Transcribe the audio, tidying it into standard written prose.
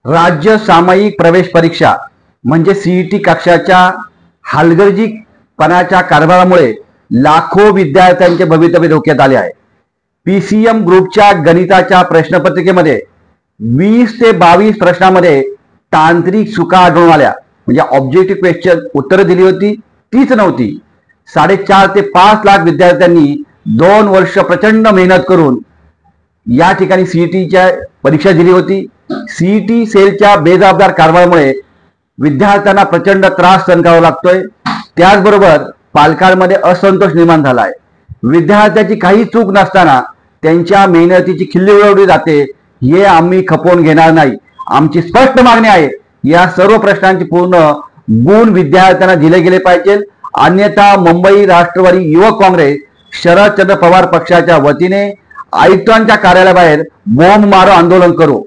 राज्य सामायिक प्रवेश परीक्षा म्हणजे सीईटी कक्षाच्या हलगर्जीपणाच्या कारभारामुळे लाखो विद्यार्थ्यांचे भवितव्य धोक्यात आले आहे। पीसीएम ग्रुपच्या गणिताच्या प्रश्नपत्रिकेमध्ये 20 ते 22 प्रश्नांमध्ये तांत्रिक चुका आढळून आल्या। म्हणजे ऑब्जेक्टिव्ह क्वेश्चन उत्तरं दिली होती तीच नव्हती। 4.5 ते 5 लाख विद्यार्थ्यांनी 2 वर्ष प्रचंड मेहनत करून या ठिकाणी सीईटीच्या परीक्षा दिली होती। सीईटी सेलच्या बेजबाबदार कारभारामुळे विद्यार्थ्यांना प्रचंड त्रास सहन करावा लागतोय। त्याचबरोबर पालकांमध्ये असंतोष निर्माण झाला आहे। विद्यार्थ्याची काही चूक नसताना त्यांच्या मेहनतीची खिल्ली उडवली जाते, हे आम्ही खपवून घेणार नाही। आमची स्पष्ट मागणी आहे, या सर्व प्रश्नांची पूर्ण गुण विद्यार्थ्यांना दिले गेले पाहिजे, अन्यथा मुंबई राष्ट्रवादी युवक काँग्रेस शरदचंद्र पवार पक्षाच्या वतीने आयुक्तांच्या कार्यालयाबाहेर बोंब मारो आंदोलन करू।